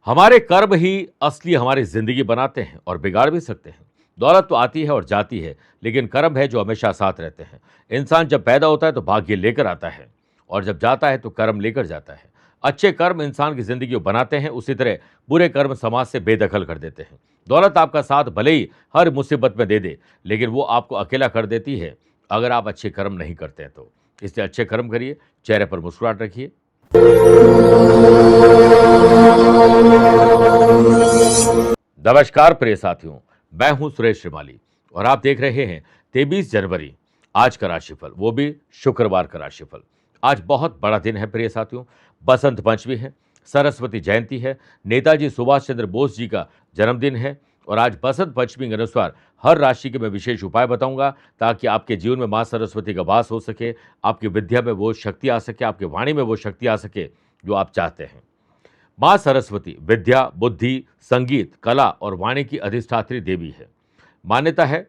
हमारे कर्म ही असली हमारी जिंदगी बनाते हैं और बिगाड़ भी सकते हैं। दौलत तो आती है और जाती है, लेकिन कर्म है जो हमेशा साथ रहते हैं। इंसान जब पैदा होता है तो भाग्य लेकर आता है और जब जाता है तो कर्म लेकर जाता है। अच्छे कर्म इंसान की जिंदगी को बनाते हैं, उसी तरह बुरे कर्म समाज से बेदखल कर देते हैं। दौलत आपका साथ भले ही हर मुसीबत में दे दे, लेकिन वो आपको अकेला कर देती है अगर आप अच्छे कर्म नहीं करते हैं तो। इसलिए अच्छे कर्म करिए, चेहरे पर मुस्कुराहट रखिए। नमस्कार प्रिय साथियों, मैं हूं सुरेश श्रीमाली और आप देख रहे हैं 23 जनवरी आज का राशिफल, वो भी शुक्रवार का राशिफल। आज बहुत बड़ा दिन है प्रिय साथियों। बसंत पंचमी है, सरस्वती जयंती है, नेताजी सुभाष चंद्र बोस जी का जन्मदिन है और आज बसंत पंचमी के अनुसार हर राशि के मैं विशेष उपाय बताऊंगा ताकि आपके जीवन में मां सरस्वती का वास हो सके, आपकी विद्या में वो शक्ति आ सके, आपकी वाणी में वो शक्ति आ सके जो आप चाहते हैं। मां सरस्वती विद्या, बुद्धि, संगीत, कला और वाणी की अधिष्ठात्री देवी है। मान्यता है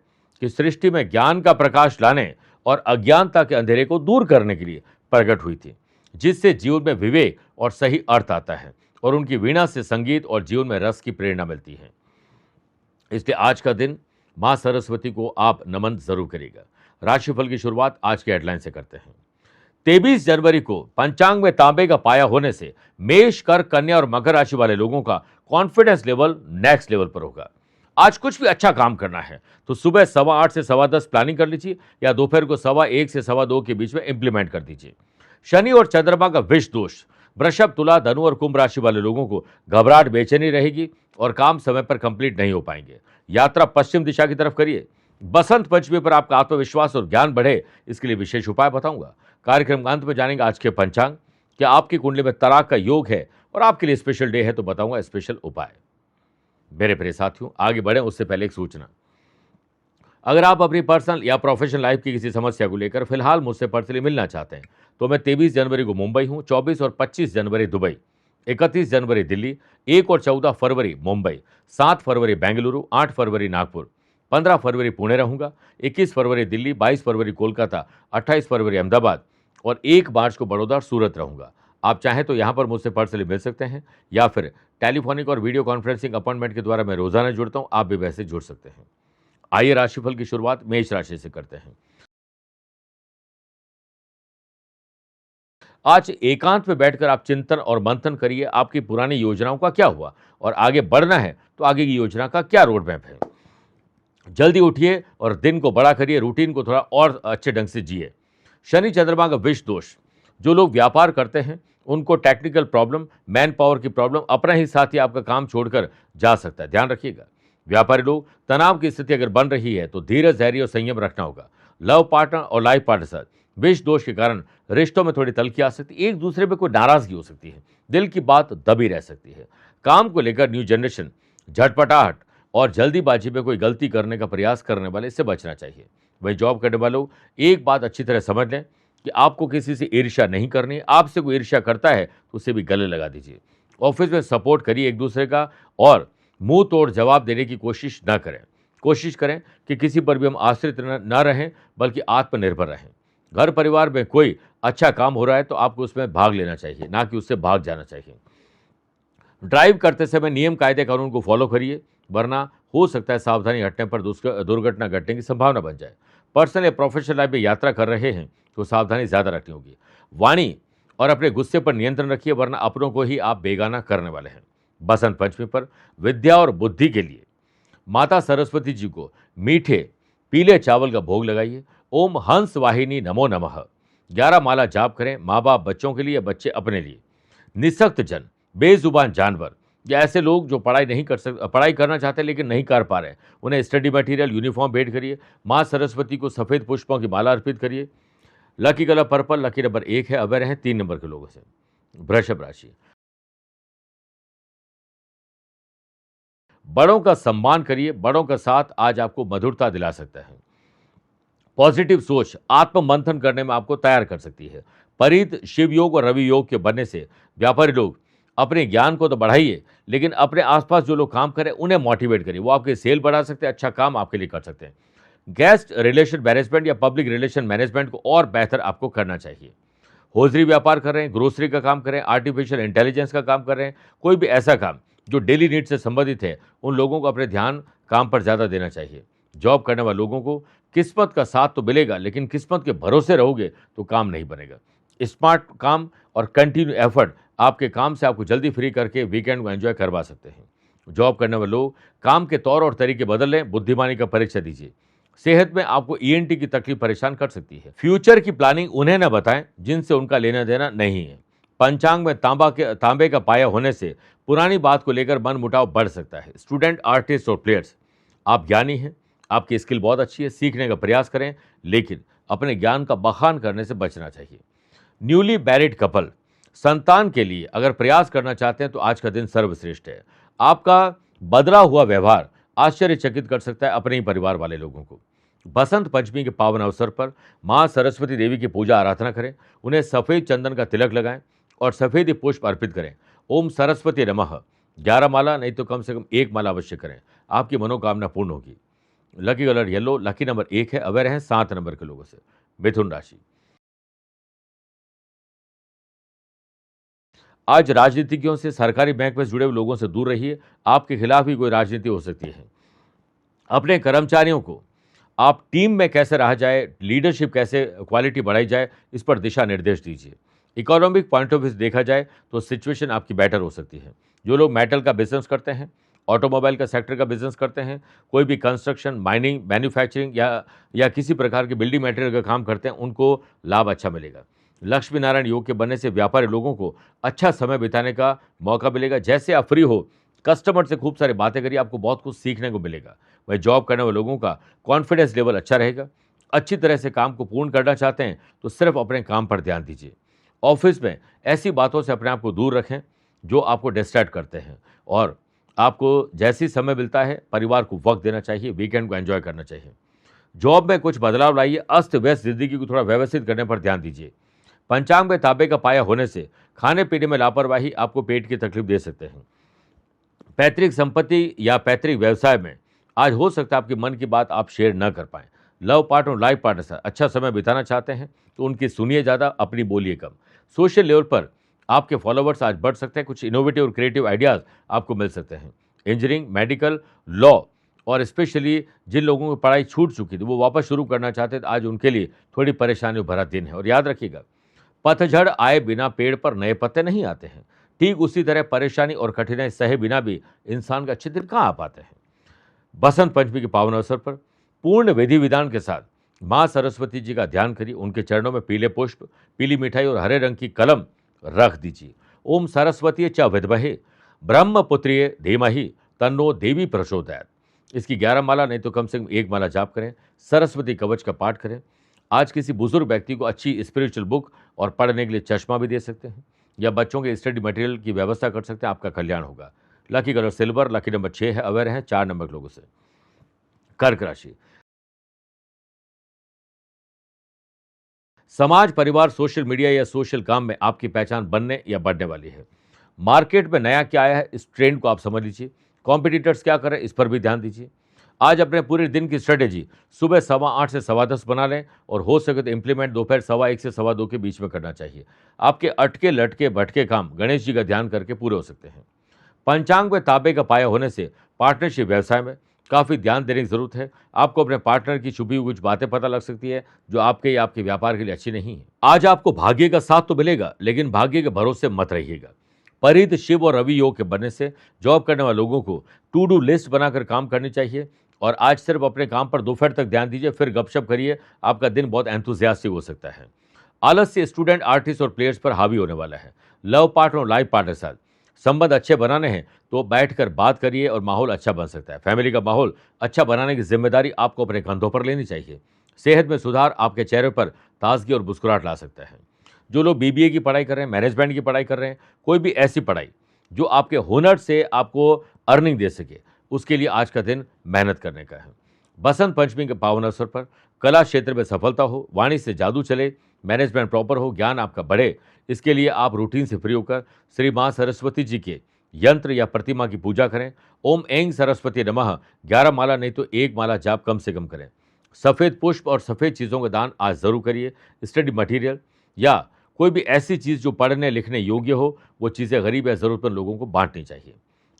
कि सृष्टि में ज्ञान का प्रकाश लाने और अज्ञानता के अंधेरे को दूर करने के लिए प्रकट हुई थी, जिससे जीवन में विवेक और सही अर्थ आता है और उनकी वीणा से संगीत और जीवन में रस की प्रेरणा मिलती है। इसलिए आज का दिन मां सरस्वती को आप नमन जरूर करिएगा। राशिफल की शुरुआत आज के हेडलाइन से करते हैं। 23 जनवरी को पंचांग में तांबे का पाया होने से मेष, कर्क, कन्या और मकर राशि वाले लोगों का कॉन्फिडेंस लेवल नेक्स्ट लेवल पर होगा। आज कुछ भी अच्छा काम करना है तो सुबह 8:15 से 10:15 प्लानिंग कर लीजिए या दोपहर को 1:15 से 2:15 के बीच में इंप्लीमेंट कर दीजिए। शनि और चंद्रमा का विष दोष वृषभ, तुला, धनु और कुंभ राशि वाले लोगों को घबराहट, बेचैनी रहेगी और काम समय पर कंप्लीट नहीं हो पाएंगे। यात्रा पश्चिम दिशा की तरफ करिए। बसंत पंचमी पर आपका आत्मविश्वास और ज्ञान बढ़े, इसके लिए विशेष उपाय बताऊंगा। कार्यक्रम का अंत में जानेंगे आज के पंचांग, क्या आपकी कुंडली में तलाक का योग है और आपके लिए स्पेशल डे है तो बताऊंगा स्पेशल उपाय। मेरे प्रिय साथियों, आगे बढ़े उससे पहले एक सूचना। अगर आप अपनी पर्सनल या प्रोफेशनल लाइफ की किसी समस्या को लेकर फिलहाल मुझसे पर्सनली मिलना चाहते हैं तो मैं 23 जनवरी को मुंबई हूं, 24 और 25 जनवरी दुबई, 31 जनवरी दिल्ली, 1 और 14 फरवरी मुंबई, 7 फरवरी बेंगलुरु, 8 फरवरी नागपुर, 15 फरवरी पुणे रहूंगा, 21 फरवरी दिल्ली, 22 फरवरी कोलकाता, 28 फरवरी अहमदाबाद और 1 मार्च को बड़ौदा, सूरत रहूंगा। आप चाहें तो यहां पर मुझसे पर्सनली मिल सकते हैं या फिर टेलीफोनिक और वीडियो कॉन्फ्रेंसिंग अपॉइंटमेंट के द्वारा मैं रोजाना जुड़ता हूं, आप भी वैसे जुड़ सकते हैं। आइए राशिफल की शुरुआत मेष राशि से करते हैं। आज एकांत में बैठकर आप चिंतन और मंथन करिए, आपकी पुरानी योजनाओं का क्या हुआ और आगे बढ़ना है तो आगे की योजना का क्या रोड मैप है। जल्दी उठिए और दिन को बड़ा करिए, रूटीन को थोड़ा और अच्छे ढंग से जिए। शनि चंद्रमा का विष दोष, जो लोग व्यापार करते हैं उनको टेक्निकल प्रॉब्लम, मैन पावर की प्रॉब्लम, अपना ही साथी आपका काम छोड़कर जा सकता है, ध्यान रखिएगा। व्यापारी लोग, तनाव की स्थिति अगर बन रही है तो धीरज, धैर्य और संयम रखना होगा। लव पार्टनर और लाइफ पार्टनर साथ विष दोष के कारण रिश्तों में थोड़ी तल्खी आ सकती है, एक दूसरे पे कोई नाराजगी हो सकती है, दिल की बात दबी रह सकती है। काम को लेकर न्यू जनरेशन, झटपटाहट और जल्दीबाजी में कोई गलती करने का प्रयास करने वाले इससे बचना चाहिए। वही जॉब करने वालों, एक बात अच्छी तरह समझ लें कि आपको किसी से ईर्ष्या नहीं करनी। आपसे कोई ईर्ष्या करता है तो उसे भी गले लगा दीजिए। ऑफिस में सपोर्ट करिए एक दूसरे का और मुंह तोड़ जवाब देने की कोशिश न करें। कोशिश करें कि किसी पर भी हम आश्रित न रहें, बल्कि आत्मनिर्भर रहें। घर परिवार में कोई अच्छा काम हो रहा है तो आपको उसमें भाग लेना चाहिए, ना कि उससे भाग जाना चाहिए। ड्राइव करते समय नियम, कायदे, कानून को फॉलो करिए, वरना हो सकता है सावधानी हटने पर दुर्घटना घटने की संभावना बन जाए। पर्सनल या प्रोफेशनल लाइफ में यात्रा कर रहे हैं तो सावधानी ज़्यादा रखनी होगी। वाणी और अपने गुस्से पर नियंत्रण रखिए, वरना अपनों को ही आप बेगाना करने वाले हैं। बसंत पंचमी पर विद्या और बुद्धि के लिए माता सरस्वती जी को मीठे पीले चावल का भोग लगाइए। ओम हंस वाहिनी नमो नमः 11 माला जाप करें। माँ बाप बच्चों के लिए, बच्चे अपने लिए। निसक्त जन, बेजुबान जानवर या ऐसे लोग जो पढ़ाई करना चाहते हैं लेकिन नहीं कर पा रहे, उन्हें स्टडी मटेरियल, यूनिफॉर्म भेंट करिए। माँ सरस्वती को सफ़ेद पुष्पों की माला अर्पित करिए। Lucky colour purple, lucky number 1 है, अवेयर हैं 3 नंबर के लोगों से। वृषभ राशि, बड़ों का सम्मान करिए, बड़ों का साथ आज आपको मधुरता दिला सकता है। पॉजिटिव सोच आत्म मंथन करने में आपको तैयार कर सकती है। परित शिव योग और रवि योग के बनने से व्यापारी लोग अपने ज्ञान को तो बढ़ाइए, लेकिन अपने आसपास जो लोग काम करें उन्हें मोटिवेट करिए, वो आपके सेल बढ़ा सकते हैं, अच्छा काम आपके लिए कर सकते हैं। गेस्ट रिलेशन मैनेजमेंट या पब्लिक रिलेशन मैनेजमेंट को और बेहतर आपको करना चाहिए। होजरी व्यापार कर रहे हैं, ग्रोसरी का काम कर रहे हैं, आर्टिफिशियल इंटेलिजेंस का काम कर रहे हैं, कोई भी ऐसा काम जो डेली नीड से संबंधित है उन लोगों को अपने ध्यान काम पर ज़्यादा देना चाहिए। जॉब करने वाले लोगों को किस्मत का साथ तो मिलेगा, लेकिन किस्मत के भरोसे रहोगे तो काम नहीं बनेगा। स्मार्ट काम और कंटिन्यू एफर्ट आपके काम से आपको जल्दी फ्री करके वीकेंड को एंजॉय करवा सकते हैं। जॉब करने वाले लोग काम के तौर और तरीके बदल लें, बुद्धिमानी का परीक्षा दीजिए। सेहत में आपको ईएनटी की तकलीफ परेशान कर सकती है। फ्यूचर की प्लानिंग उन्हें न बताएं जिनसे उनका लेना देना नहीं है। पंचांग में तांबे का पाया होने से पुरानी बात को लेकर मन मुटाव बढ़ सकता है। स्टूडेंट, आर्टिस्ट और प्लेयर्स, आप ज्ञानी हैं, आपकी स्किल बहुत अच्छी है, सीखने का प्रयास करें, लेकिन अपने ज्ञान का बखान करने से बचना चाहिए। न्यूली मैरिड कपल, संतान के लिए अगर प्रयास करना चाहते हैं तो आज का दिन सर्वश्रेष्ठ है। आपका बदला हुआ व्यवहार आश्चर्यचकित कर सकता है अपने ही परिवार वाले लोगों को। बसंत पंचमी के पावन अवसर पर मां सरस्वती देवी की पूजा आराधना करें, उन्हें सफेद चंदन का तिलक लगाएं और सफेद पुष्प अर्पित करें। ओम सरस्वती नमः 11 माला नहीं तो कम से कम 1 माला अवश्य करें, आपकी मनोकामना पूर्ण होगी। Lucky colour yellow, lucky number 1 है, अवेयर हैं 7 नंबर के लोगों से। मिथुन राशि, आज राजनीतिज्ञों से, सरकारी बैंक में जुड़े हुए लोगों से दूर रहिए, आपके खिलाफ ही कोई राजनीति हो सकती है। अपने कर्मचारियों को आप टीम में कैसे रहा जाए, लीडरशिप कैसे क्वालिटी बढ़ाई जाए, इस पर दिशा निर्देश दीजिए। इकोनॉमिक पॉइंट ऑफ व्यू से देखा जाए तो सिचुएशन आपकी बेटर हो सकती है। जो लोग मेटल का बिजनेस करते हैं, ऑटोमोबाइल का सेक्टर का बिजनेस करते हैं, कोई भी कंस्ट्रक्शन, माइनिंग, मैन्युफैक्चरिंग या किसी प्रकार के बिल्डिंग मटेरियल का काम करते हैं, उनको लाभ अच्छा मिलेगा। लक्ष्मी नारायण योग के बनने से व्यापारी लोगों को अच्छा समय बिताने का मौका मिलेगा। जैसे आप फ्री हो, कस्टमर से खूब सारी बातें करिए, आपको बहुत कुछ सीखने को मिलेगा। वह जॉब करने वाले लोगों का कॉन्फिडेंस लेवल अच्छा रहेगा। अच्छी तरह से काम को पूर्ण करना चाहते हैं तो सिर्फ अपने काम पर ध्यान दीजिए। ऑफिस में ऐसी बातों से अपने आप को दूर रखें जो आपको डिस्ट्रैक्ट करते हैं, और आपको जैसी समय मिलता है परिवार को वक्त देना चाहिए, वीकेंड को एंजॉय करना चाहिए। जॉब में कुछ बदलाव लाइए, अस्त व्यस्त जिंदगी को थोड़ा व्यवस्थित करने पर ध्यान दीजिए। पंचांग में तांबे का पाया होने से खाने पीने में लापरवाही आपको पेट की तकलीफ दे सकते हैं। पैतृक संपत्ति या पैतृक व्यवसाय में आज हो सकता है आपके मन की बात आप शेयर न कर पाएं। लव पार्टनर, लाइफ पार्टनर से अच्छा समय बिताना चाहते हैं तो उनकी सुनिए ज़्यादा, अपनी बोलिए कम। सोशल लेवल पर आपके फॉलोवर्स आज बढ़ सकते हैं, कुछ इनोवेटिव और क्रिएटिव आइडियाज़ आपको मिल सकते हैं। इंजीनियरिंग, मेडिकल, लॉ और स्पेशली जिन लोगों की पढ़ाई छूट चुकी थी वो वापस शुरू करना चाहते हैं तो आज उनके लिए थोड़ी परेशानियों भरा दिन है। और याद रखिएगा, पतझड़ आए बिना पेड़ पर नए पत्ते नहीं आते हैं। ठीक उसी तरह परेशानी और कठिनाई सहे बिना भी इंसान का अच्छे दिन कहाँ आ पाते हैं। बसंत पंचमी के पावन अवसर पर पूर्ण विधि विधान के साथ मां सरस्वती जी का ध्यान करिए, उनके चरणों में पीले पुष्प, पीली मिठाई और हरे रंग की कलम रख दीजिए। ओम सरस्वती च विद्महे ब्रह्मपुत्रिय धीमहि तन्नो देवी प्रचोदयात्। इसकी 11 माला नहीं तो कम से कम 1 माला जाप करें। सरस्वती कवच का पाठ करें। आज किसी बुजुर्ग व्यक्ति को अच्छी स्पिरिचुअल बुक और पढ़ने के लिए चश्मा भी दे सकते हैं, या बच्चों के स्टडी मटेरियल की व्यवस्था कर सकते हैं, आपका कल्याण होगा। Lucky colour silver, lucky number 6 है, अवेयर है 4 नंबर के लोगों से। कर्क राशि, समाज, परिवार, सोशल मीडिया या सोशल काम में आपकी पहचान बनने या बढ़ने वाली है। मार्केट में नया क्या आया है इस ट्रेंड को आप समझ लीजिए। कॉम्पिटिटर्स क्या कर रहे हैं इस पर भी ध्यान दीजिए। आज अपने पूरे दिन की स्ट्रेटेजी सुबह 8:15 से 10:15 बना लें, और हो सके तो इंप्लीमेंट दोपहर 1:15 से 2:15 के बीच में करना चाहिए। आपके अटके लटके भटके काम गणेश जी का ध्यान करके पूरे हो सकते हैं। पंचांग में तांबे का पाया होने से पार्टनरशिप व्यवसाय में काफ़ी ध्यान देने की जरूरत है। आपको अपने पार्टनर की छुपी हुई कुछ बातें पता लग सकती है जो आपके या आपके व्यापार के लिए अच्छी नहीं है। आज आपको भाग्य का साथ तो मिलेगा, लेकिन भाग्य के भरोसे मत रहिएगा। परिध, शिव और रवि योग के बनने से जॉब करने वाले लोगों को टू डू लिस्ट बनाकर काम करनी चाहिए, और आज सिर्फ अपने काम पर दोपहर तक ध्यान दीजिए, फिर गपशप करिए। आपका दिन बहुत एंथुसियास्टिक हो सकता है। आलस्य स्टूडेंट, आर्टिस्ट और प्लेयर्स पर हावी होने वाला है। लव पार्टनर और लाइफ पार्टनर के साथ संबंध अच्छे बनाने हैं तो बैठकर बात करिए और माहौल अच्छा बन सकता है। फैमिली का माहौल अच्छा बनाने की जिम्मेदारी आपको अपने कंधों पर लेनी चाहिए। सेहत में सुधार आपके चेहरे पर ताजगी और मुस्कुराहट ला सकता है। जो लोग बीबीए की पढ़ाई कर रहे हैं, मैनेजमेंट की पढ़ाई कर रहे हैं, कोई भी ऐसी पढ़ाई जो आपके हुनर से आपको अर्निंग दे सके, उसके लिए आज का दिन मेहनत करने का है। बसंत पंचमी के पावन अवसर पर कला क्षेत्र में सफलता हो, वाणी से जादू चले, मैनेजमेंट प्रॉपर हो, ज्ञान आपका बढ़े, इसके लिए आप रूटीन से फ्री होकर श्री मां सरस्वती जी के यंत्र या प्रतिमा की पूजा करें। ओम ऐं सरस्वती नमः 11 माला नहीं तो 1 माला जाप कम से कम करें। सफ़ेद पुष्प और सफ़ेद चीज़ों का दान आज ज़रूर करिए। स्टडी मटेरियल या कोई भी ऐसी चीज़ जो पढ़ने लिखने योग्य हो, वो चीज़ें गरीब या ज़रूरतमंद लोगों को बांटनी चाहिए।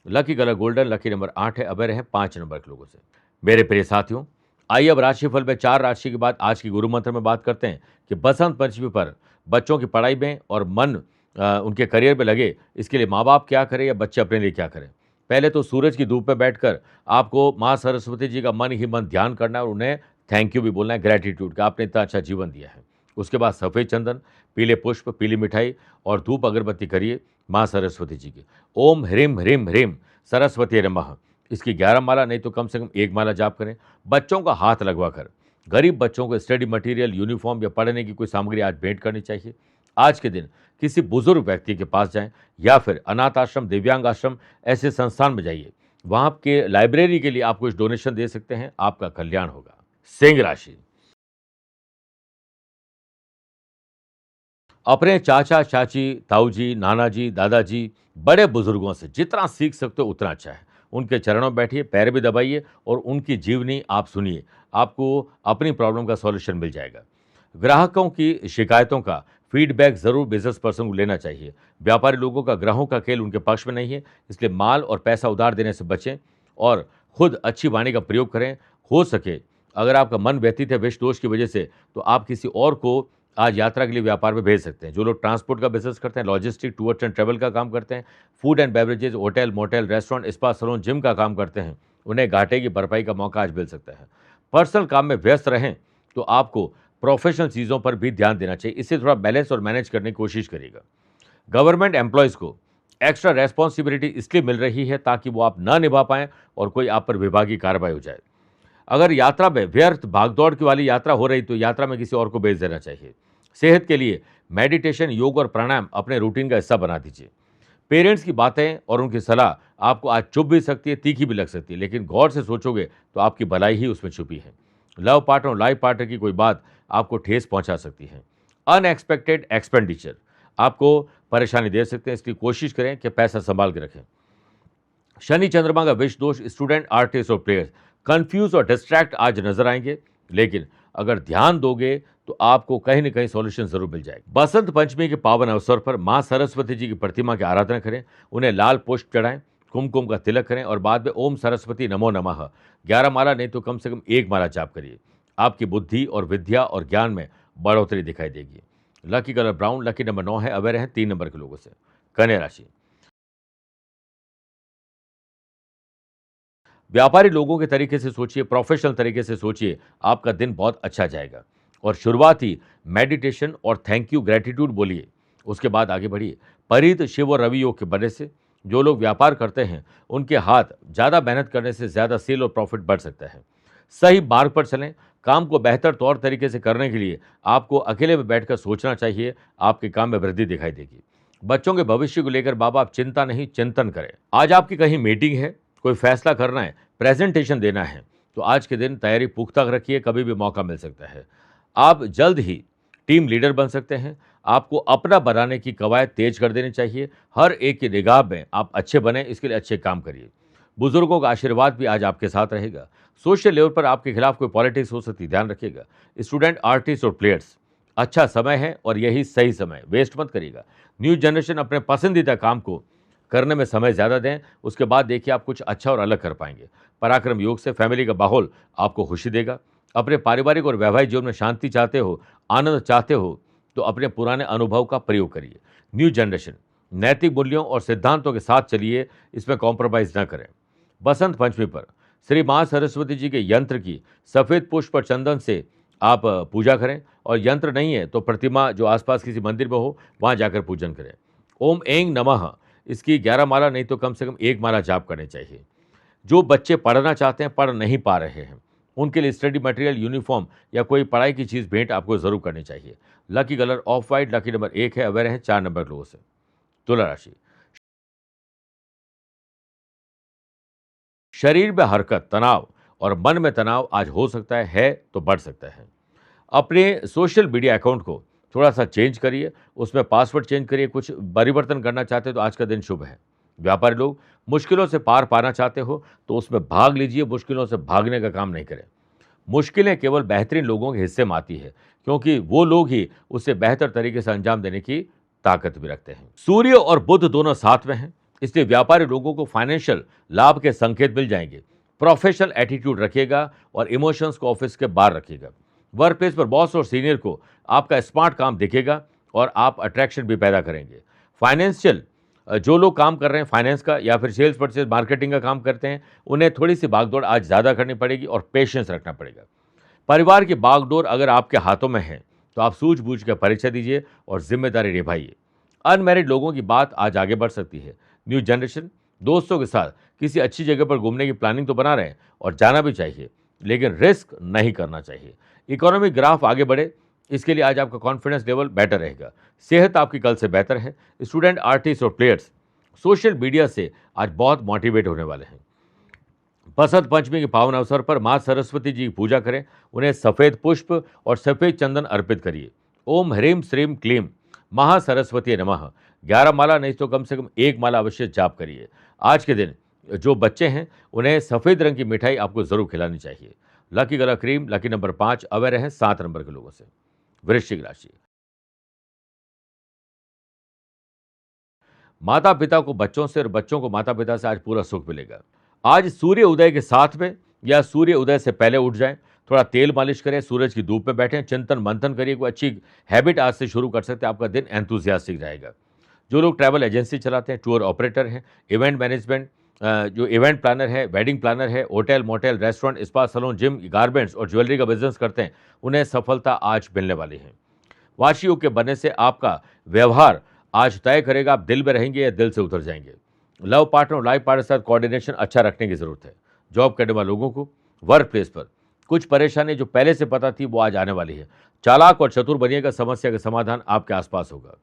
Lucky colour golden, lucky number 8 है। अब रहे 5 नंबर के लोगों से। मेरे प्रिय साथियों, आइए अब राशिफल में 4 राशि के बाद आज की गुरु मंत्र में बात करते हैं कि बसंत पंचमी पर बच्चों की पढ़ाई में और मन उनके करियर में लगे, इसके लिए माँ बाप क्या करें या बच्चे अपने लिए क्या करें। पहले तो सूरज की धूप में बैठकर आपको माँ सरस्वती जी का मन ही मन ध्यान करना है और उन्हें थैंक यू भी बोलना है, ग्रेटिट्यूड का आपने इतना अच्छा जीवन दिया है। उसके बाद सफ़ेद चंदन, पीले पुष्प, पीली मिठाई और धूप अगरबत्ती करिए माँ सरस्वती जी की। ओम ह्रीम ह्रीम ह्रीम सरस्वती नमः, इसकी 11 माला नहीं तो कम से कम 1 माला जाप करें। बच्चों का हाथ लगवाकर गरीब बच्चों को स्टडी मटेरियल, यूनिफॉर्म या पढ़ने की कोई सामग्री आज भेंट करनी चाहिए। आज के दिन किसी बुजुर्ग व्यक्ति के पास जाएं या फिर अनाथ आश्रम, दिव्यांग आश्रम ऐसे संस्थान में जाइए। वहां के लाइब्रेरी के लिए आप कुछ डोनेशन दे सकते हैं, आपका कल्याण होगा। सिंह राशि, अपने चाचा चाची, ताऊ जी, नाना जी, दादाजी, बड़े बुजुर्गों से जितना सीख सकते हो उतना अच्छा है। उनके चरणों में बैठिए, पैर भी दबाइए और उनकी जीवनी आप सुनिए। आपको अपनी प्रॉब्लम का सॉल्यूशन मिल जाएगा। ग्राहकों की शिकायतों का फीडबैक जरूर बिजनेस पर्सन को लेना चाहिए। व्यापारी लोगों का ग्राहों का खेल उनके पक्ष में नहीं है, इसलिए माल और पैसा उधार देने से बचें और खुद अच्छी वाणी का प्रयोग करें। हो सके अगर आपका मन व्यतीत है विष दोष की वजह से, तो आप किसी और को आज यात्रा के लिए व्यापार में भेज सकते हैं। जो लोग ट्रांसपोर्ट का बिजनेस करते हैं, लॉजिस्टिक, टूर्स एंड ट्रैवल का काम करते हैं, food and beverages, hotel, motel, restaurant, spa, salon, gym का काम करते हैं, उन्हें घाटे की भरपाई का मौका आज मिल सकता है। पर्सनल काम में व्यस्त रहें तो आपको प्रोफेशनल चीज़ों पर भी ध्यान देना चाहिए। इससे थोड़ा बैलेंस और मैनेज करने की कोशिश करिएगा। गवर्नमेंट एम्प्लॉयज़ को एक्स्ट्रा रेस्पॉन्सिबिलिटी इसलिए मिल रही है ताकि वो आप ना निभा पाएँ और कोई आप पर विभागीय कार्रवाई हो जाए। अगर यात्रा में व्यर्थ भागदौड़ की वाली यात्रा हो रही तो यात्रा में किसी और को भेज देना चाहिए। सेहत के लिए मेडिटेशन, योग और प्राणायाम अपने रूटीन का हिस्सा बना दीजिए। पेरेंट्स की बातें और उनकी सलाह आपको आज चुभ भी सकती है, तीखी भी लग सकती है, लेकिन गौर से सोचोगे तो आपकी भलाई ही उसमें छुपी है। लव पार्टनर और लाइफ पार्टनर की कोई बात आपको ठेस पहुंचा सकती है। अनएक्सपेक्टेड एक्सपेंडिचर आपको परेशानी दे सकते हैं, इसकी कोशिश करें कि पैसा संभाल के रखें। शनि चंद्रमा का विष दोष स्टूडेंट, आर्टिस्ट और प्लेयर्स कंफ्यूज और डिस्ट्रैक्ट आज नजर आएंगे, लेकिन अगर ध्यान दोगे तो आपको कहीं न कहीं सॉल्यूशन जरूर मिल जाएगा। बसंत पंचमी के पावन अवसर पर मां सरस्वती जी की प्रतिमा की आराधना करें, उन्हें लाल पुष्प चढ़ाएं, कुमकुम का तिलक करें और बाद में ओम सरस्वती नमो नमः 11 माला नहीं तो कम से कम 1 माला जाप करिए। आपकी बुद्धि और विद्या और ज्ञान में बढ़ोतरी दिखाई देगी। Lucky colour brown, lucky number 9 है। अवेयर हैं 3 नंबर के लोगों से। कन्या राशि, व्यापारी लोगों के तरीके से सोचिए, प्रोफेशनल तरीके से सोचिए, आपका दिन बहुत अच्छा जाएगा। और शुरुआत ही मेडिटेशन और थैंक यू, ग्रेटिट्यूड बोलिए, उसके बाद आगे बढ़िए। परित शिव और रवि योग के बनने से जो लोग व्यापार करते हैं उनके हाथ ज़्यादा मेहनत करने से ज़्यादा सेल और प्रॉफिट बढ़ सकता है। सही मार्ग पर चलें। काम को बेहतर तौर तरीके से करने के लिए आपको अकेले में बैठकर सोचना चाहिए, आपके काम में वृद्धि दिखाई देगी। बच्चों के भविष्य को लेकर माँ बाप चिंता नहीं, चिंतन करें। आज आपकी कहीं मीटिंग है, कोई फैसला करना है, प्रेजेंटेशन देना है, तो आज के दिन तैयारी पुख्ता रखिए, कभी भी मौका मिल सकता है। आप जल्द ही टीम लीडर बन सकते हैं। आपको अपना बनाने की कवायद तेज कर देनी चाहिए। हर एक की निगाह में आप अच्छे बने, इसके लिए अच्छे काम करिए। बुजुर्गों का आशीर्वाद भी आज आपके साथ रहेगा। सोशल लेवल पर आपके खिलाफ कोई पॉलिटिक्स हो सकती है, ध्यान रखिएगा। स्टूडेंट, आर्टिस्ट और प्लेयर्स, अच्छा समय है और यही सही समय, वेस्ट मत करिएगा। न्यू जनरेशन अपने पसंदीदा काम को करने में समय ज़्यादा दें, उसके बाद देखिए आप कुछ अच्छा और अलग कर पाएंगे। पराक्रम योग से फैमिली का माहौल आपको खुशी देगा। अपने पारिवारिक और वैवाहिक जीवन में शांति चाहते हो, आनंद चाहते हो, तो अपने पुराने अनुभव का प्रयोग करिए। न्यू जनरेशन नैतिक मूल्यों और सिद्धांतों के साथ चलिए, इसमें कॉम्प्रोमाइज़ न करें। बसंत पंचमी पर श्री माँ सरस्वती जी के यंत्र की सफ़ेद पुष्प और चंदन से आप पूजा करें, और यंत्र नहीं है तो प्रतिमा जो आसपास किसी मंदिर में हो वहाँ जाकर पूजन करें। ओम ऐं नमः, इसकी 11 माला नहीं तो कम से कम 1 माला जाप करनी चाहिए। जो बच्चे पढ़ना चाहते हैं, पढ़ नहीं पा रहे हैं, उनके लिए स्टडी मटेरियल, यूनिफॉर्म या कोई पढ़ाई की चीज़ भेंट आपको ज़रूर करनी चाहिए। Lucky colour of white, lucky number 1 है। अवेयर हैं 4 नंबर लोगों से। तुला राशि, शरीर में हरकत, तनाव और मन में तनाव आज हो सकता है तो बढ़ सकता है। अपने सोशल मीडिया अकाउंट को थोड़ा-सा चेंज करिए, उसमें पासवर्ड चेंज करिए, कुछ परिवर्तन करना चाहते हो तो आज का दिन शुभ है। व्यापारी लोग मुश्किलों से पार पाना चाहते हो तो उसमें भाग लीजिए, मुश्किलों से भागने का काम नहीं करें। मुश्किलें केवल बेहतरीन लोगों के हिस्से में आती है, क्योंकि वो लोग ही उससे बेहतर तरीके से अंजाम देने की ताकत भी रखते हैं। सूर्य और बुध दोनों साथ में हैं, इसलिए व्यापारी लोगों को फाइनेंशियल लाभ के संकेत मिल जाएंगे। प्रोफेशनल एटीट्यूड रखिएगा और इमोशंस को ऑफिस के बाहर रखिएगा। वर्क प्लेस पर बॉस और सीनियर को आपका स्मार्ट काम दिखेगा और आप अट्रैक्शन भी पैदा करेंगे। फाइनेंशियल जो लोग काम कर रहे हैं फाइनेंस का या फिर सेल्स परचेज मार्केटिंग का काम करते हैं, उन्हें थोड़ी सी भागदौड़ आज ज़्यादा करनी पड़ेगी और पेशेंस रखना पड़ेगा। परिवार की बागडोर अगर आपके हाथों में है तो आप सूझबूझ कर परीक्षा दीजिए और जिम्मेदारी निभाइए। अनमैरिड लोगों की बात आज आगे बढ़ सकती है। न्यू जनरेशन दोस्तों के साथ किसी अच्छी जगह पर घूमने की प्लानिंग तो बना रहे हैं और जाना भी चाहिए, लेकिन रिस्क नहीं करना चाहिए। इकोनॉमिक ग्राफ आगे बढ़े, इसके लिए आज आपका कॉन्फिडेंस लेवल बेटर रहेगा। सेहत आपकी कल से बेहतर है। स्टूडेंट, आर्टिस्ट और प्लेयर्स सोशल मीडिया से आज बहुत मोटिवेट होने वाले हैं। बसंत पंचमी के पावन अवसर पर मां सरस्वती जी की पूजा करें। उन्हें सफ़ेद पुष्प और सफ़ेद चंदन अर्पित करिए। ओम ह्रीम श्रीम क्लीम महासरस्वती नमः 11 माला नहीं तो कम से कम 1 माला अवश्य जाप करिए। आज के दिन जो बच्चे हैं उन्हें सफ़ेद रंग की मिठाई आपको ज़रूर खिलानी चाहिए। Lucky colour cream, lucky number 5, aware रहें 7 नंबर के लोगों से। वृश्चिक राशि, माता पिता को बच्चों से और बच्चों को माता पिता से आज पूरा सुख मिलेगा। आज सूर्य उदय के साथ में या सूर्य उदय से पहले उठ जाएं, थोड़ा तेल मालिश करें, सूरज की धूप में बैठें, चिंतन मंथन करिए। कोई अच्छी हैबिट आज से शुरू कर सकते हैं। आपका दिन एंथुसियास्टिक रहेगा। जो लोग ट्रैवल एजेंसी चलाते हैं, टूर ऑपरेटर हैं, इवेंट मैनेजमेंट, जो इवेंट प्लानर है, वेडिंग प्लानर है, hotel motel restaurant spa salon gym garments और ज्वेलरी का बिजनेस करते हैं, उन्हें सफलता आज मिलने वाली है। वाशी योग के बनने से आपका व्यवहार आज तय करेगा आप दिल में रहेंगे या दिल से उतर जाएंगे। लव पार्टनर और लाइफ पार्टनर के साथ कोऑर्डिनेशन अच्छा रखने की जरूरत है। जॉब करने वाले लोगों को वर्क प्लेस पर कुछ परेशानी जो पहले से पता थी वो आज आने वाली है। चालाक और चतुर बनिएगा, समस्या का समाधान आपके आसपास होगा।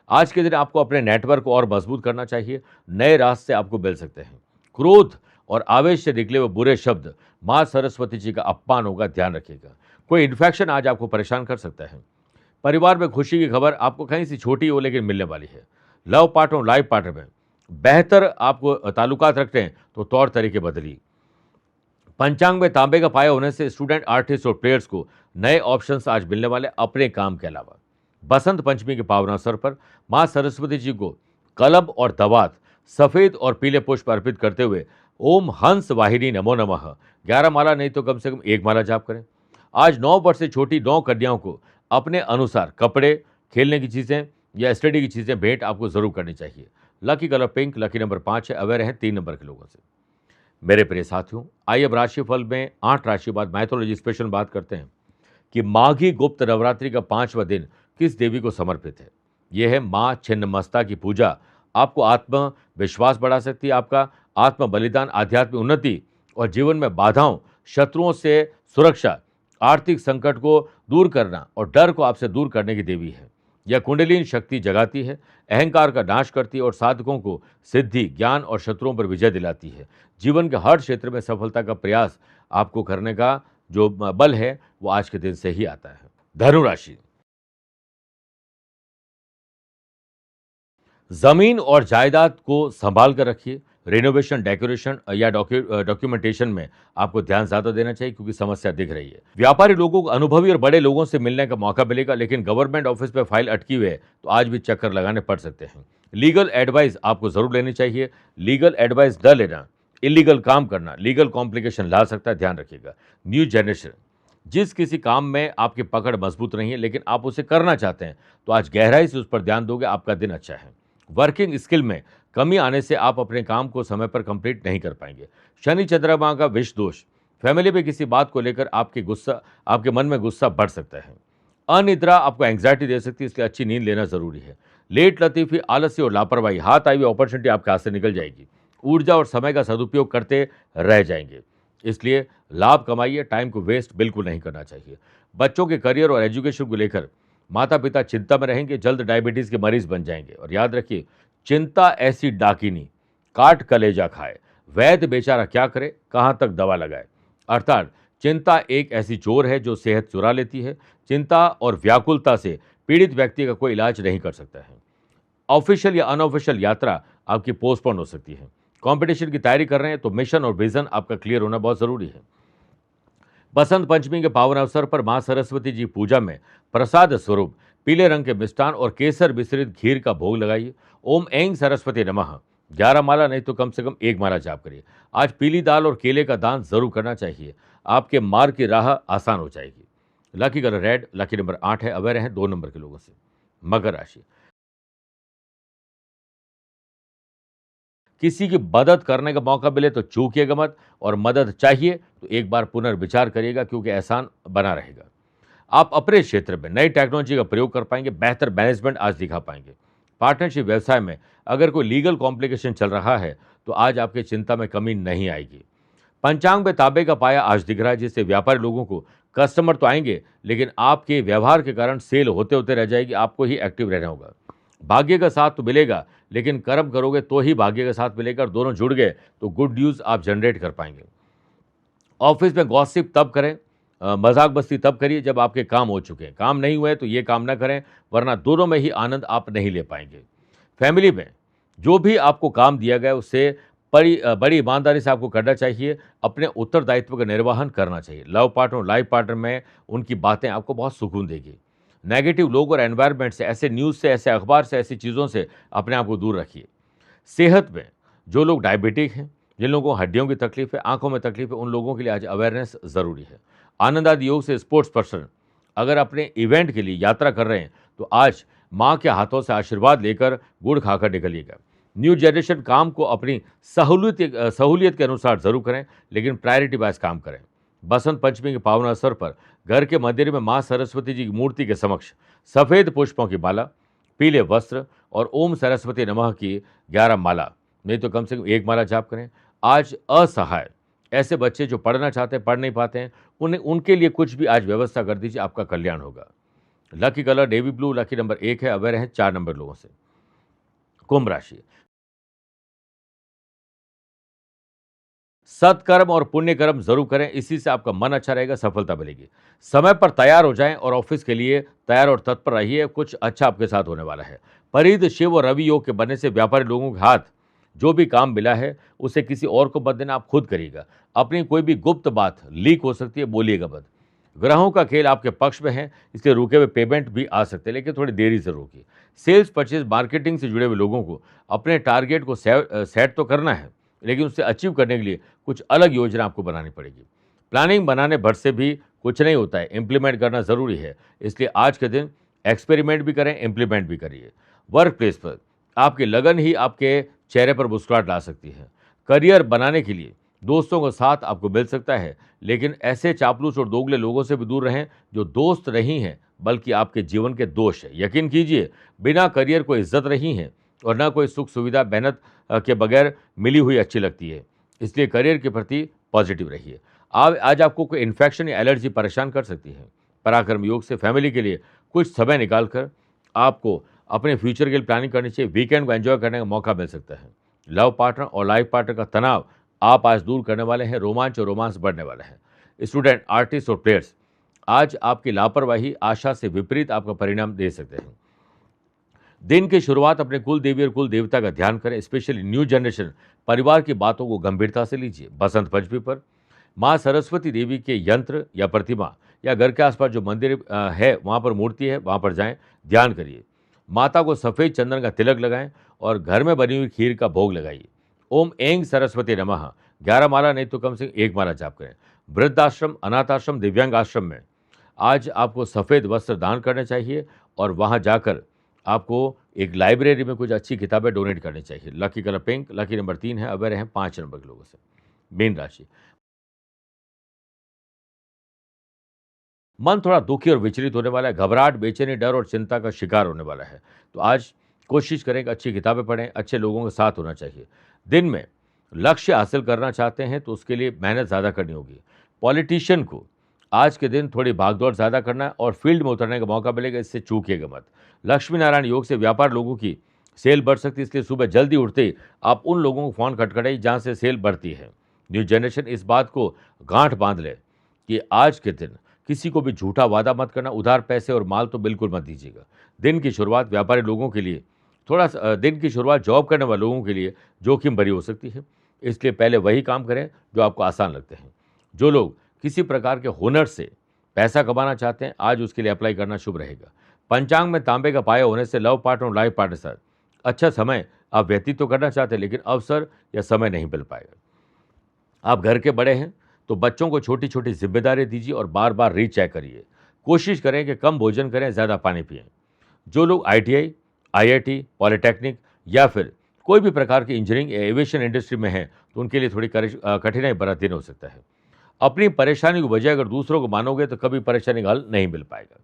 आज के दिन आपको अपने नेटवर्क को और मजबूत करना चाहिए। नए रास्ते आपको मिल सकते हैं। क्रोध और आवेश से निकले हुए बुरे शब्द माँ सरस्वती जी का अपमान होगा, ध्यान रखिएगा। कोई इन्फेक्शन आज आपको परेशान कर सकता है। परिवार में खुशी की खबर आपको कहीं सी छोटी हो लेकिन मिलने वाली है। लव पार्टनर और लाइफ पार्टनर में बेहतर आपको ताल्लुकात रखते हैं तो तौर तरीके बदलिए। पंचांग में तांबे का पाया होने से स्टूडेंट, आर्टिस्ट और प्लेयर्स को नए ऑप्शंस आज मिलने वाले अपने काम के अलावा। बसंत पंचमी के पावन अवसर पर मां सरस्वती जी को कलब और दवात, सफेद और पीले पुष्प अर्पित करते हुए ओम हंस वाहिनी नमो नमः 11 माला नहीं तो कम से कम 1 माला जाप करें। आज 9 वर्ष से छोटी 9 कन्याओं को अपने अनुसार कपड़े, खेलने की चीज़ें या स्टडी की चीज़ें भेंट आपको ज़रूर करनी चाहिए। Lucky colour pink, lucky number 5 है। अवेयर हैं 3 नंबर के लोगों से। मेरे प्रिय साथियों, आइए अब राशिफल में 8 राशि बाद मैथोलॉजी स्पेशल बात करते हैं कि माघी गुप्त नवरात्रि का 5वां दिन किस देवी को समर्पित है। यह है माँ छिन्नमस्ता की पूजा। आपको आत्मविश्वास बढ़ा सकती है। आपका आत्म बलिदान, आध्यात्मिक उन्नति और जीवन में बाधाओं, शत्रुओं से सुरक्षा, आर्थिक संकट को दूर करना और डर को आपसे दूर करने की देवी है। यह कुंडलिनी शक्ति जगाती है, अहंकार का नाश करती है और साधकों को सिद्धि, ज्ञान और शत्रुओं पर विजय दिलाती है। जीवन के हर क्षेत्र में सफलता का प्रयास आपको करने का जो बल है वो आज के दिन से ही आता है। धनु राशि, जमीन और जायदाद को संभाल कर रखिए। रिनोवेशन, डेकोरेशन या डॉक्यूमेंटेशन में आपको ध्यान ज्यादा देना चाहिए क्योंकि समस्या दिख रही है। व्यापारी लोगों को अनुभवी और बड़े लोगों से मिलने का मौका मिलेगा, लेकिन गवर्नमेंट ऑफिस में फाइल अटकी हुई है तो आज भी चक्कर लगाने पड़ सकते हैं। लीगल एडवाइस आपको जरूर लेनी चाहिए। लीगल एडवाइस न लेना इलीगल काम करना लीगल कॉम्प्लिकेशन ला सकता है, ध्यान रखिएगा। न्यू जनरेशन, जिस किसी काम में आपकी पकड़ मजबूत नहीं है लेकिन आप उसे करना चाहते हैं तो आज गहराई से उस पर ध्यान दोगे, आपका दिन अच्छा है। वर्किंग स्किल में कमी आने से आप अपने काम को समय पर कंप्लीट नहीं कर पाएंगे। शनि चंद्रमा का विष दोष, फैमिली में किसी बात को लेकर आपके मन में गुस्सा बढ़ सकता है। अनिद्रा आपको एंग्जाइटी दे सकती है, इसलिए अच्छी नींद लेना जरूरी है। लेट लतीफी, आलस्य और लापरवाही, हाथ आई हुई अपॉर्चुनिटी आपके हाथ से निकल जाएगी। ऊर्जा और समय का सदुपयोग करते रह जाएंगे, इसलिए लाभ कमाइए, टाइम को वेस्ट बिल्कुल नहीं करना चाहिए। बच्चों के करियर और एजुकेशन को लेकर माता पिता चिंता में रहेंगे, जल्द डायबिटीज के मरीज बन जाएंगे। और याद रखिए, चिंता ऐसी डाकिनी काट कलेजा खाए, वैद्य बेचारा क्या करे, कहाँ तक दवा लगाए। अर्थात चिंता एक ऐसी चोर है जो सेहत चुरा लेती है। चिंता और व्याकुलता से पीड़ित व्यक्ति का कोई इलाज नहीं कर सकता है। ऑफिशियल या अनऑफिशियल यात्रा आपकी पोस्टपोन हो सकती है। कंपटीशन की तैयारी कर रहे हैं तो मिशन और विजन आपका क्लियर होना बहुत जरूरी है। बसंत पंचमी के पावन अवसर पर मां सरस्वती जी पूजा में प्रसाद स्वरूप पीले रंग के मिष्टान और केसर मिश्रित खीर का भोग लगाइए। ओम ऐं सरस्वती नमः 11 माला नहीं तो कम से कम 1 माला जाप करिए। आज पीली दाल और केले का दान ज़रूर करना चाहिए। आपके मार्ग की राह आसान हो जाएगी। Lucky colour red, lucky number 8 है। अवेयर रहें 2 नंबर के लोगों से। मकर राशि, किसी की मदद करने का मौका मिले तो चूकिएगा मत, और मदद चाहिए तो एक बार पुनर्विचार करिएगा, क्योंकि एहसान बना रहेगा। आप अपने क्षेत्र में नई टेक्नोलॉजी का प्रयोग कर पाएंगे, बेहतर मैनेजमेंट आज दिखा पाएंगे। पार्टनरशिप व्यवसाय में अगर कोई लीगल कॉम्प्लिकेशन चल रहा है तो आज आपकी चिंता में कमी नहीं आएगी। पंचांग में तांबे का पाया आज दिख रहा है, जिससे व्यापारी लोगों को कस्टमर तो आएंगे, लेकिन आपके व्यवहार के कारण सेल होते होते रह जाएगी। आपको ही एक्टिव रहना होगा। भाग्य का साथ तो मिलेगा, लेकिन कर्म करोगे तो ही भाग्य का साथ मिलेगा, और दोनों जुड़ गए तो गुड न्यूज़ आप जनरेट कर पाएंगे। ऑफिस में गॉसिप तब करें, मजाक मस्ती तब करिए जब आपके काम हो चुके हैं। काम नहीं हुए तो ये काम ना करें, वरना दोनों में ही आनंद आप नहीं ले पाएंगे। फैमिली में जो भी आपको काम दिया गया उससे बड़ी ईमानदारी से आपको करना चाहिए। अपने उत्तरदायित्व का निर्वहन करना चाहिए। लव पार्टनर और लाइफ पार्टनर में उनकी बातें आपको बहुत सुकून देगी। नेगेटिव लोग और एनवायरनमेंट से, ऐसे न्यूज़ से, ऐसे अखबार से, ऐसी चीज़ों से अपने आप को दूर रखिए। सेहत में जो लोग डायबिटिक हैं, जिन लोगों को हड्डियों की तकलीफ है, आंखों में तकलीफ है, उन लोगों के लिए आज अवेयरनेस ज़रूरी है। आनंद आदि योग से स्पोर्ट्स पर्सन अगर अपने इवेंट के लिए यात्रा कर रहे हैं तो आज माँ के हाथों से आशीर्वाद लेकर गुड़ खाकर निकलिएगा। न्यू जनरेशन काम को अपनी सहूलियत के अनुसार जरूर करें, लेकिन प्रायोरिटी वाइज काम करें। बसंत पंचमी के पावन अवसर पर घर के मंदिर में माँ सरस्वती जी की मूर्ति के समक्ष सफ़ेद पुष्पों की माला, पीले वस्त्र और ओम सरस्वती नमः की 11 माला, नहीं तो कम से कम 1 माला जाप करें। आज असहाय ऐसे बच्चे जो पढ़ना चाहते हैं, पढ़ नहीं पाते हैं, उन्हें उनके लिए कुछ भी आज व्यवस्था कर दीजिए, आपका कल्याण होगा। Lucky colour navy blue, lucky number 1 है। अवेयर हैं 4 नंबर लोगों से। कुंभ राशि, सत्कर्म और पुण्य कर्म जरूर करें, इसी से आपका मन अच्छा रहेगा, सफलता मिलेगी। समय पर तैयार हो जाएं और ऑफिस के लिए तैयार और तत्पर रहिए, कुछ अच्छा आपके साथ होने वाला है। परिध शिव और रवि योग के बनने से व्यापारी लोगों के हाथ जो भी काम मिला है उसे किसी और को मत देना, आप खुद करिएगा। अपनी कोई भी गुप्त बात लीक हो सकती है, बोलिएगा मत। ग्रहों का खेल आपके पक्ष में है, इसलिए रुके हुए पेमेंट भी आ सकते हैं, लेकिन थोड़ी देरी जरूर होगी। सेल्स परचेज मार्केटिंग से जुड़े हुए लोगों को अपने टारगेट को सेट तो करना है, लेकिन उससे अचीव करने के लिए कुछ अलग योजना आपको बनानी पड़ेगी। प्लानिंग बनाने भर से भी कुछ नहीं होता है, इम्प्लीमेंट करना ज़रूरी है। इसलिए आज के दिन एक्सपेरिमेंट भी करें, इम्प्लीमेंट भी करिए। वर्क प्लेस पर आपकी लगन ही आपके चेहरे पर मुस्कुराहट ला सकती है। करियर बनाने के लिए दोस्तों का साथ आपको मिल सकता है, लेकिन ऐसे चापलूस और दोगले लोगों से भी दूर रहें जो दोस्त नहीं हैं बल्कि आपके जीवन के दोष है। यकीन कीजिए, बिना करियर को इज्जत नहीं है, और ना कोई सुख सुविधा मेहनत के बगैर मिली हुई अच्छी लगती है। इसलिए करियर के प्रति पॉजिटिव रहिए। आज आपको कोई इन्फेक्शन या एलर्जी परेशान कर सकती है। पराक्रम योग से फैमिली के लिए कुछ समय निकालकर आपको अपने फ्यूचर के लिए प्लानिंग करनी चाहिए। वीकेंड को एंजॉय करने का मौका मिल सकता है। लव पार्टनर और लाइफ पार्टनर का तनाव आप आज दूर करने वाले हैं। रोमांच और रोमांस बढ़ने वाला है। स्टूडेंट, आर्टिस्ट और प्लेयर्स, आज आपकी लापरवाही आशा से विपरीत आपका परिणाम दे सकते हैं। दिन की शुरुआत अपने कुल देवी और कुल देवता का ध्यान करें। स्पेशली न्यू जनरेशन परिवार की बातों को गंभीरता से लीजिए। बसंत पंचमी पर माँ सरस्वती देवी के यंत्र या प्रतिमा या घर के आसपास जो मंदिर है, वहाँ पर मूर्ति है, वहाँ पर जाएं, ध्यान करिए। माता को सफ़ेद चंदन का तिलक लगाएं और घर में बनी हुई खीर का भोग लगाइए। ओम ऐं सरस्वती नमः 11 माला नहीं तो कम से कम 1 माला जाप करें। वृद्धाश्रम, अनाथ आश्रम, दिव्यांग आश्रम में आज आपको सफ़ेद वस्त्र दान करने चाहिए, और वहाँ जाकर आपको एक लाइब्रेरी में कुछ अच्छी किताबें डोनेट करनी चाहिए। Lucky colour pink, lucky number 3 है। अवेयर हैं 5 नंबर के लोगों से। मीन राशि, मन थोड़ा दुखी और विचलित होने वाला है। घबराहट, बेचैनी, डर और चिंता का शिकार होने वाला है। तो आज कोशिश करें कि अच्छी किताबें पढ़ें, अच्छे लोगों के साथ होना चाहिए। दिन में लक्ष्य हासिल करना चाहते हैं तो उसके लिए मेहनत ज़्यादा करनी होगी। पॉलिटिशियन को आज के दिन थोड़ी भागदौड़ ज़्यादा करना है और फील्ड में उतरने का मौका मिलेगा, इससे चूकिएगा मत। लक्ष्मी नारायण योग से व्यापार लोगों की सेल बढ़ सकती है, इसलिए सुबह जल्दी उठते ही आप उन लोगों को फ़ोन खटखटाइए जहाँ से सेल बढ़ती है। न्यू जनरेशन इस बात को गांठ बांध ले कि आज के दिन किसी को भी झूठा वादा मत करना। उधार पैसे और माल तो बिल्कुल मत दीजिएगा। दिन की शुरुआत व्यापारी लोगों के लिए दिन की शुरुआत जॉब करने वाले लोगों के लिए जोखिम भरी हो सकती है, इसलिए पहले वही काम करें जो आपको आसान लगते हैं। जो लोग किसी प्रकार के हुनर से पैसा कमाना चाहते हैं, आज उसके लिए अप्लाई करना शुभ रहेगा। पंचांग में तांबे का पाया होने से लव पार्टनर और लाइफ पार्टनर साथ अच्छा समय आप व्यतीत तो करना चाहते हैं, लेकिन अवसर या समय नहीं मिल पाएगा। आप घर के बड़े हैं तो बच्चों को छोटी छोटी जिम्मेदारी दीजिए और बार बार रीचेक करिए। कोशिश करें कि कम भोजन करें, ज़्यादा पानी पिएं। जो लोग ITI, IIT, पॉलिटेक्निक या फिर कोई भी प्रकार की इंजीनियरिंग या एविएशन इंडस्ट्री में है तो उनके लिए थोड़ी कठिनाई भरा दिन हो सकता है। अपनी परेशानी की वजह अगर दूसरों को मानोगे तो कभी परेशानी का हल नहीं मिल पाएगा।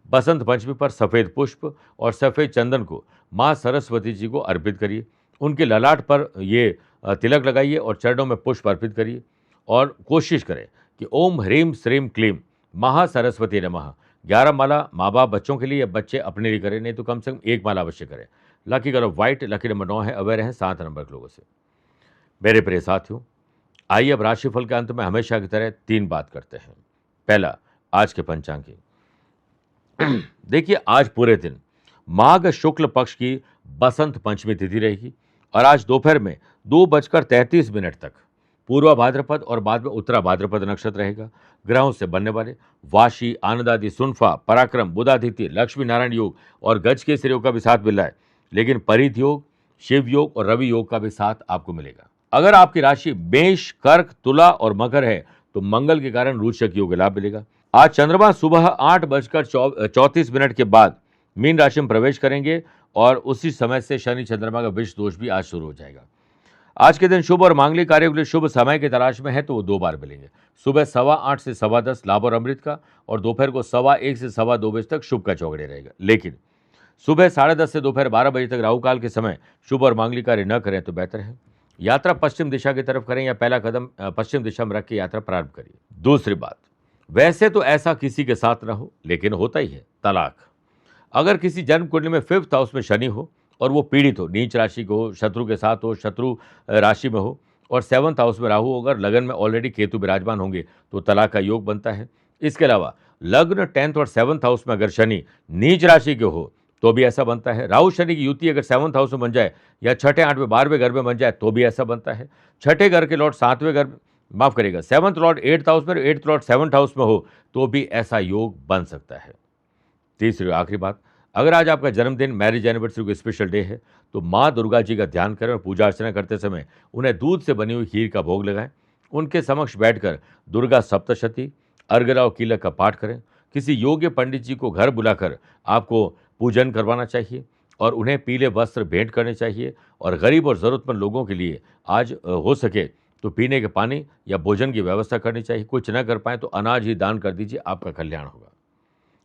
बसंत पंचमी पर सफ़ेद पुष्प और सफ़ेद चंदन को माँ सरस्वती जी को अर्पित करिए। उनके ललाट पर ये तिलक लगाइए और चरणों में पुष्प अर्पित करिए और कोशिश करें कि ओम ह्रीम श्रीम क्लीम महासरस्वती नमः 11 माला माँ बाप बच्चों के लिए या बच्चे अपने लिए करें, नहीं तो कम से कम 1 माला अवश्य करें। Lucky colour white, lucky number 9 है। अवेयर हैं 7 नंबर के लोगों से। मेरे प्रिय साथियों, आइए अब राशिफल के अंत में हमेशा की तरह 3 बात करते हैं। पहला, आज के पंचांग की। देखिए, आज पूरे दिन माघ शुक्ल पक्ष की बसंत पंचमी तिथि रहेगी और आज दोपहर में 2:33 तक पूर्वा भाद्रपद और बाद में उत्तरा भाद्रपद नक्षत्र रहेगा। ग्रहों से बनने वाले वाशी, आनंदादि, सुनफा, पराक्रम, बुधादित्य, लक्ष्मी नारायण योग और गज केसरी योग का भी साथ मिल रहा है, लेकिन परिध योग, शिव योग और रवि योग का भी साथ आपको मिलेगा। अगर आपकी राशि मेष, कर्क, तुला और मकर है तो मंगल के कारण रोचक योग लाभ मिलेगा। आज चंद्रमा सुबह 8:34 के बाद मीन राशि में प्रवेश करेंगे और उसी समय से शनि चंद्रमा का विष दोष भी आज शुरू हो जाएगा। आज के दिन शुभ और मांगलिक कार्यों के लिए शुभ समय की तलाश में है तो वो 2 बार मिलेंगे। सुबह 8:15 से 10:15 लाभ और अमृत का और दोपहर को 1:15 से 2:15 बजे तक शुभ का चौगड़े रहेगा। लेकिन सुबह 10:30 से दोपहर 12 बजे तक राहु काल के समय शुभ और मांगलिक कार्य न करें तो बेहतर है। यात्रा पश्चिम दिशा की तरफ करें या पहला कदम पश्चिम दिशा में रख के यात्रा प्रारंभ करिए। दूसरी बात, वैसे तो ऐसा किसी के साथ न हो, लेकिन होता ही है, तलाक। अगर किसी जन्म कुंडली में 5th हाउस में शनि हो और वो पीड़ित हो, नीच राशि को हो, शत्रु के साथ हो, शत्रु राशि में हो और 7th हाउस में राहु, अगर लगन में ऑलरेडी केतु विराजमान होंगे तो तलाक का योग बनता है। इसके अलावा लग्न 10th और 7th हाउस में अगर शनि नीच राशि के हो तो भी ऐसा बनता है। राहु शनि की युति अगर 7th हाउस में बन जाए या छठे, 8वें, 12वें घर में बन जाए तो भी ऐसा बनता है। छठे घर के लॉर्ड 7वें घर, माफ करेगा, 7th लॉर्ड 8th हाउस में, 8th लॉर्ड 7th हाउस में हो तो भी ऐसा योग बन सकता है। तीसरी आखिरी बात, अगर आज आपका जन्मदिन, मैरिज एनिवर्सरी को स्पेशल डे है तो माँ दुर्गा जी का ध्यान करें और पूजा अर्चना करते समय उन्हें दूध से बनी हुई खीर का भोग लगाएं। उनके समक्ष बैठकर दुर्गा सप्तशती, अर्गराव कीलक का पाठ करें। किसी योग्य पंडित जी को घर बुलाकर आपको पूजन करवाना चाहिए और उन्हें पीले वस्त्र भेंट करने चाहिए। और गरीब और ज़रूरतमंद लोगों के लिए आज हो सके तो पीने के पानी या भोजन की व्यवस्था करनी चाहिए। कुछ न कर पाएँ तो अनाज ही दान कर दीजिए, आपका कल्याण होगा।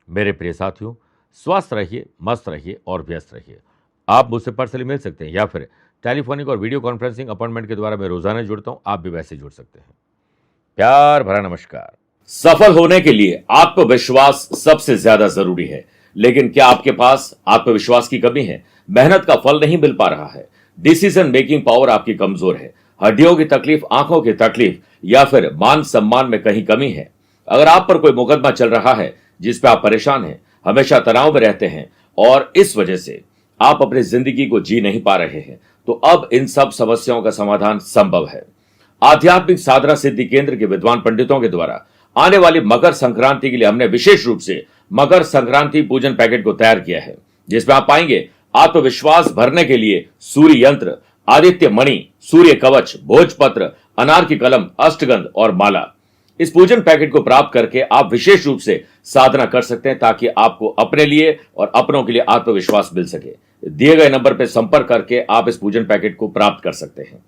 मेरे प्रिय साथियों, स्वस्थ रहिए, मस्त रहिए और व्यस्त रहिए। आप मुझसे पर्सनली मिल सकते हैं या फिर टेलीफोनिक और वीडियो कॉन्फ्रेंसिंग अपॉइंटमेंट के द्वारा मैं रोजाना जुड़ता हूं, आप भी वैसे जुड़ सकते हैं। प्यार भरा नमस्कार। सफल होने के लिए आत्मविश्वास सबसे ज्यादा जरूरी है, लेकिन क्या आपके पास आत्मविश्वास की कमी है? मेहनत का फल नहीं मिल पा रहा है? डिसीजन मेकिंग पावर आपकी कमजोर है? हड्डियों की तकलीफ, आंखों की तकलीफ या फिर मान सम्मान में कहीं कमी है? अगर आप पर कोई मुकदमा चल रहा है जिस पे आप परेशान हैं, हमेशा तनाव में रहते हैं और इस वजह से आप अपनी जिंदगी को जी नहीं पा रहे हैं, तो अब इन सब समस्याओं का समाधान संभव है। आध्यात्मिक साधना सिद्धि केंद्र के विद्वान पंडितों के द्वारा आने वाली मकर संक्रांति के लिए हमने विशेष रूप से मकर संक्रांति पूजन पैकेट को तैयार किया है, जिसमें आप पाएंगे आत्मविश्वास भरने के लिए सूर्य यंत्र, आदित्य मणि, सूर्य कवच, भोजपत्र, अनार की कलम, अष्टगंध और माला। इस पूजन पैकेट को प्राप्त करके आप विशेष रूप से साधना कर सकते हैं ताकि आपको अपने लिए और अपनों के लिए आत्मविश्वास मिल सके। दिए गए नंबर पर संपर्क करके आप इस पूजन पैकेट को प्राप्त कर सकते हैं।